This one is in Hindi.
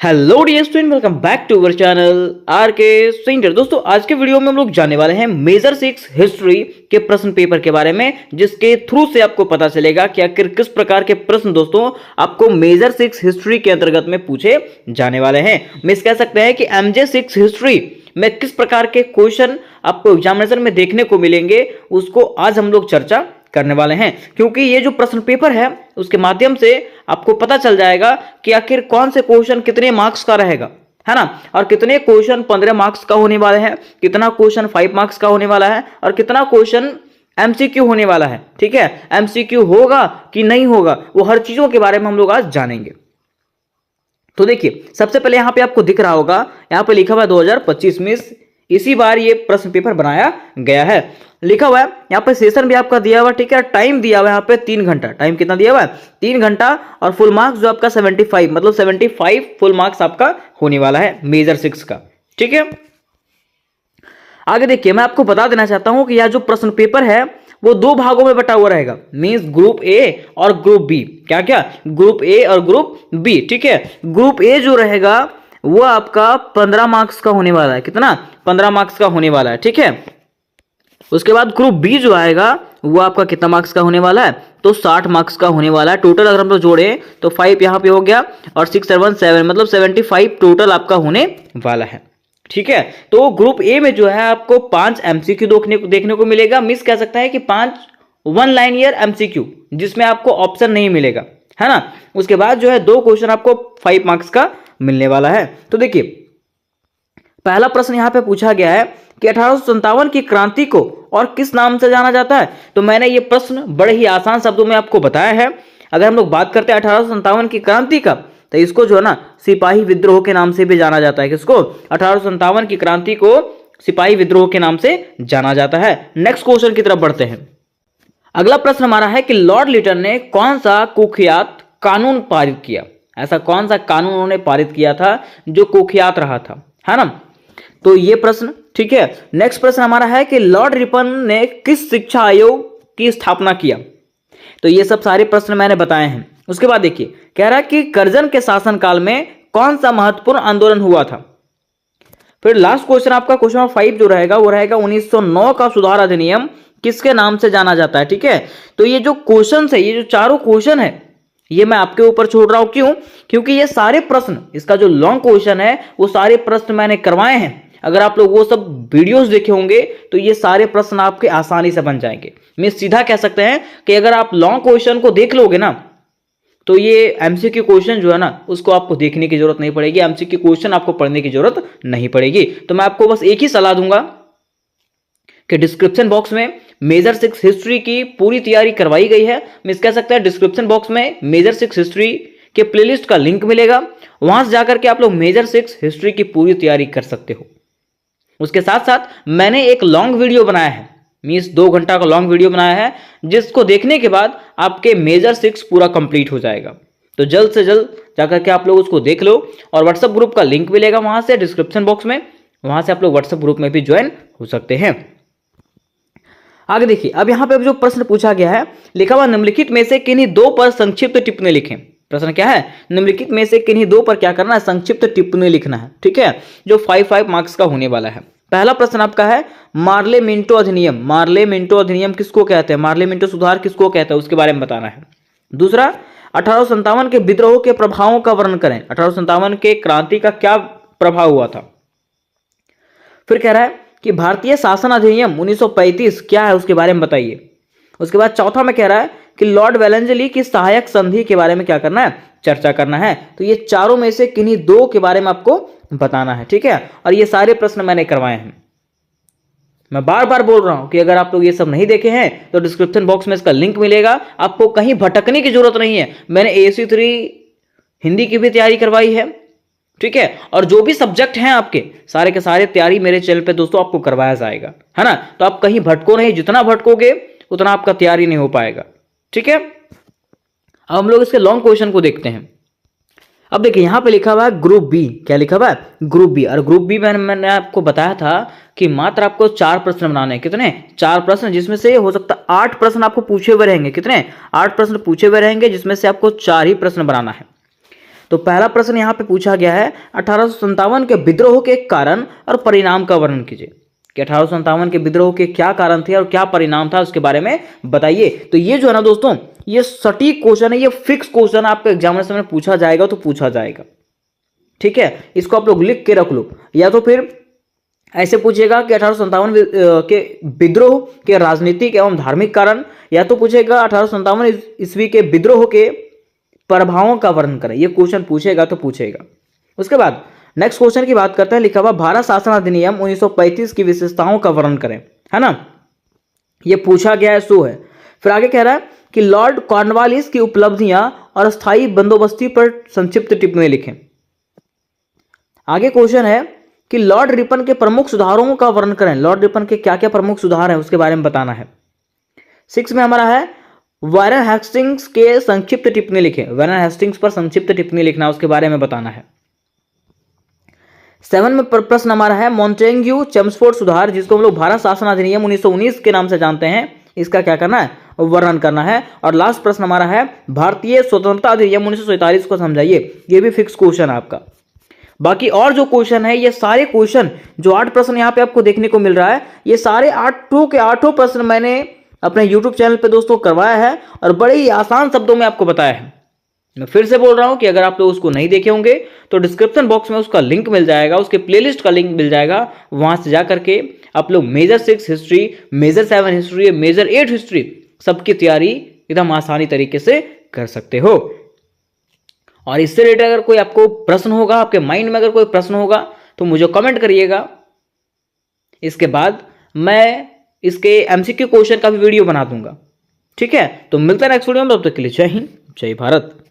Hello dear student, welcome back to our channel R K centre. दोस्तों, आज के वीडियो में हम लोग जानने वाले हैं मेजर 6 हिस्ट्री के प्रश्न पेपर के बारे में, जिसके थ्रू से आपको पता चलेगा कि आखिर किस प्रकार के प्रश्न दोस्तों आपको मेजर 6 हिस्ट्री के अंतर्गत में पूछे जाने वाले हैं। मिस कह सकते हैं कि एमजे 6 हिस्ट्री में किस प्रकार के क्वेश्चन आपको एग्जामिनेशन में देखने को मिलेंगे, उसको आज हम लोग चर्चा करने वाले हैं। क्योंकि ये जो प्रश्न पेपर है उसके माध्यम से आपको पता चल जाएगा कि आखिर कौन से क्वेश्चन कितने मार्क्स का रहेगा, है ना, और कितने क्वेश्चन 15 मार्क्स का होने वाले हैं, कितना क्वेश्चन 5 मार्क्स का होने वाला है और कितना क्वेश्चन एमसीक्यू होने वाला है। ठीक है, एमसीक्यू होगा कि नहीं होगा, वो हर चीजों के बारे में हम लोग आज जानेंगे। तो देखिए, सबसे पहले यहां पे आपको दिख रहा होगा, यहां पे लिखा हुआ है 2025 में इसी बार ये प्रश्न पेपर बनाया गया है। लिखा हुआ है यहाँ पे सेशन भी आपका दिया हुआ, ठीक है, टाइम दिया हुआ है यहाँ पे 3 घंटा। टाइम कितना दिया हुआ है? 3 घंटा। और फुल मार्क्स जो आपका 75, मतलब 75 फुल मार्क्स आपका होने वाला है मेजर 6 का। ठीक है, आगे देखिए, मैं आपको बता देना चाहता हूं कि यह जो प्रश्न पेपर है वो 2 भागों में बटा हुआ रहेगा, मींस ग्रुप ए और ग्रुप बी। क्या क्या? ग्रुप ए और ग्रुप बी। ठीक है, ग्रुप ए जो रहेगा वो आपका 15 मार्क्स का होने वाला है। कितना? 15 मार्क्स का होने वाला है। ठीक है, उसके बाद ग्रुप बी जो आएगा वो आपका कितना मार्क्स का होने वाला है? तो 60 मार्क्स का होने वाला है। टोटल अगर हम लोग जोड़े तो 5 यहाँ पे हो गया और 6 7 7, मतलब 75 टोटल आपका होने वाला है। ठीक है, तो ग्रुप ए में जो है आपको 5 एमसीक्यू देखने को मिलेगा। मिस कह सकता है कि 5 वन लाइनियर एमसीक्यू, जिसमें आपको ऑप्शन नहीं मिलेगा, है ना। उसके बाद जो है 2 क्वेश्चन आपको 5 मार्क्स का मिलने वाला है। तो देखिए, पहला प्रश्न यहां पे पूछा गया है कि 1857 की क्रांति को और किस नाम से जाना जाता है। तो मैंने ये प्रश्न बड़े ही आसान शब्दों में आपको बताया है। अगर हम लोग बात करते हैं 1857 की क्रांति का, तो इसको जो है ना सिपाही विद्रोह के नाम से भी जाना जाता है। किसको? 1857 की क्रांति को सिपाही विद्रोह के नाम से जाना जाता है। नेक्स्ट क्वेश्चन की तरफ बढ़ते हैं। अगला प्रश्न हमारा है कि लॉर्ड लिटन ने कौन सा कुख्यात कानून पारित किया? ऐसा कौन सा कानून उन्होंने पारित किया था जो कुख्यात रहा था, है ना। तो ये प्रश्न, ठीक है। नेक्स्ट प्रश्न हमारा है कि लॉर्ड रिपन ने किस शिक्षा आयोग की स्थापना किया? तो ये सब सारे प्रश्न मैंने बताए हैं। उसके बाद देखिए, कह रहा है कि कर्जन के शासनकाल में कौन सा महत्वपूर्ण आंदोलन हुआ था? फिर लास्ट क्वेश्चन आपका क्वेश्चन नंबर 5 जो रहेगा वो रहेगा 1909 का सुधार अधिनियम किसके नाम से जाना जाता है? ठीक है, तो ये जो क्वेश्चन है, ये जो चारों क्वेश्चन है, ये मैं आपके ऊपर छोड़ रहा हूं। क्यों? क्योंकि ये सारे प्रश्न, इसका जो लॉन्ग क्वेश्चन है वो सारे प्रश्न मैंने करवाए हैं। अगर आप लोग वो सब वीडियोस देखे होंगे तो ये सारे प्रश्न आपके आसानी से बन जाएंगे। मैं सीधा कह सकते हैं कि अगर आप लॉन्ग क्वेश्चन को देख लोगे ना, तो ये एमसीक्यू क्वेश्चन जो है ना उसको आपको देखने की जरूरत नहीं पड़ेगी, एमसीक्यू क्वेश्चन आपको पढ़ने की जरूरत नहीं पड़ेगी। तो मैं आपको बस एक ही सलाह दूंगा कि डिस्क्रिप्शन बॉक्स में मेजर 6 हिस्ट्री की पूरी तैयारी करवाई गई है। मैं कह सकता है डिस्क्रिप्शन बॉक्स में मेजर 6 हिस्ट्री के प्लेलिस्ट का लिंक मिलेगा, वहां से जाकर के आप लोग मेजर 6 हिस्ट्री की पूरी तैयारी कर सकते हो। उसके साथ साथ मैंने एक लॉन्ग वीडियो बनाया है, मींस 2 घंटा का लॉन्ग वीडियो बनाया है, जिसको देखने के बाद आपके मेजर 6 पूरा कंप्लीट हो जाएगा। तो जल्द से जल्द जाकर के आप लोग उसको देख लो, और व्हाट्सएप ग्रुप का लिंक मिलेगा वहां से डिस्क्रिप्शन बॉक्स में, वहां से आप लोग व्हाट्सएप ग्रुप में भी ज्वाइन हो सकते हैं। आगे देखिए, अब यहां पे जो प्रश्न पूछा गया है, लिखा हुआ निम्नलिखित में से किन्हीं 2 पर संक्षिप्त टिप्पणी लिखें। प्रश्न क्या है? निम्नलिखित में से किन्हीं 2 पर क्या करना है? संक्षिप्त टिप्पणी लिखना है। ठीक है, जो 5 मार्क्स का होने वाला है। पहला प्रश्न आपका है मार्ले मिंटो अधिनियम। मार्ले मिंटो अधिनियम किसको कहते हैं? मार्ले मिंटो सुधार किसको कहते हैं, उसके बारे में बताना है। दूसरा, 1857 के विद्रोह के प्रभावों का वर्णन करें। 1857 के क्रांति का क्या प्रभाव हुआ था? फिर कह रहा है कि भारतीय शासन अधिनियम 1935 क्या है, उसके बारे में बताइए। उसके बाद चौथा में कह रहा है कि लॉर्ड वेलेंजली की सहायक संधि के बारे में क्या करना है? चर्चा करना है। तो ये चारों में से किन्हीं 2 के बारे में आपको बताना है। ठीक है, और ये सारे प्रश्न मैंने करवाए हैं। मैं बार बार बोल रहा हूं कि अगर आप लोग ये सब नहीं देखे हैं तो डिस्क्रिप्शन बॉक्स में इसका लिंक मिलेगा, आपको कहीं भटकने की जरूरत नहीं है। मैंने AC3 हिंदी की भी तैयारी करवाई है। ठीक है, और जो भी सब्जेक्ट हैं आपके सारे के सारे तैयारी मेरे चैनल पे दोस्तों आपको करवाया जाएगा, है ना। तो आप कहीं भटको नहीं, जितना भटकोगे उतना आपका तैयारी नहीं हो पाएगा। ठीक है, अब हम लोग इसके लॉन्ग क्वेश्चन को देखते हैं। अब देखिए, यहां पे लिखा हुआ है ग्रुप बी। क्या लिखा हुआ है? Group B. और ग्रुप बी में मैंने आपको बताया था कि मात्र आपको 4 प्रश्न बनाने हैं। कितने? 4 प्रश्न, जिसमें से हो सकता है 8 प्रश्न आपको पूछे हुए रहेंगे। कितने? 8 प्रश्न पूछे हुए रहेंगे, जिसमें से आपको 4 ही प्रश्न बनाना है। तो पहला प्रश्न यहाँ पे पूछा गया है 1857 के विद्रोह के कारण और परिणाम का वर्णन कीजिए कि 1857 के विद्रोह के क्या कारण थे और क्या परिणाम था उसके बारे में बताइए। तो ये जो है ना दोस्तों, ये सटीक क्वेश्चन है, ये फिक्स क्वेश्चन आपके एग्जामिनेशन में पूछा जाएगा तो पूछा जाएगा। ठीक है, इसको आप लोग लिख के रख लो, या तो फिर ऐसे पूछेगा कि 1857 के विद्रोह के राजनीतिक एवं धार्मिक कारण, या तो पूछेगा 1857 ईस्वी के विद्रोह के प्रभावों का वर्णन करें। ये क्वेश्चन पूछेगा तो पूछेगा। उसके बाद नेक्स्ट क्वेश्चन की बात करते हैं, लिखा हुआ भारत शासन अधिनियम 1935 की विशेषताओं का वर्णन करें, है ना, ये पूछा गया है, सो है। फिर आगे कह रहा है कि लॉर्ड कॉर्नवालिस की उपलब्धियां और स्थायी बंदोबस्ती पर संक्षिप्त टिप्पणी लिखें। आगे क्वेश्चन है कि लॉर्ड रिपन के प्रमुख सुधारों का वर्णन करें। लॉर्ड रिपन के क्या क्या प्रमुख सुधार हैं उसके बारे में बताना है। 6 में हमारा है वारेन हेस्टिंग्स के संक्षिप्त टिप्पणी लिखें। वारेन हेस्टिंग्स पर संक्षिप्त टिप्पणी लिखना, उसके बारे में बताना है। 7 में प्रश्न हमारा है मॉन्टेग्यू चेम्सफोर्ड सुधार, जिसको हम लोग भारत शासन अधिनियम 1919 के नाम से जानते हैं, इसका क्या करना है, वर्णन करना है। और लास्ट प्रश्न हमारा है भारतीय स्वतंत्रता अधिनियम 1947 को समझाइए। ये भी फिक्स क्वेश्चन है आपका। बाकी और जो क्वेश्चन है, ये सारे क्वेश्चन जो 8 प्रश्न यहाँ पे आपको देखने को मिल रहा है, ये सारे 8 के 8 प्रश्न मैंने अपने YouTube चैनल पे दोस्तों करवाया है और बड़े ही आसान शब्दों में आपको बताया है। मैं फिर से बोल रहा हूं कि अगर आप लोग उसको नहीं देखे होंगे तो डिस्क्रिप्शन बॉक्स में उसका लिंक मिल जाएगा, उसके प्लेलिस्ट का लिंक मिल जाएगा, वहां से जा करके आप लोग major 6 history, major 7 history, major 8 history सबकी तैयारी एकदम आसानी तरीके से कर सकते हो। और इससे रिलेटेड अगर कोई आपको प्रश्न होगा, आपके माइंड में अगर कोई प्रश्न होगा तो मुझे कमेंट करिएगा। इसके बाद मैं इसके MCQ क्वेश्चन का भी वीडियो बना दूंगा। ठीक है, तो मिलता है नेक्स्ट वीडियो में, तब तक के लिए जय हिंद, जय भारत।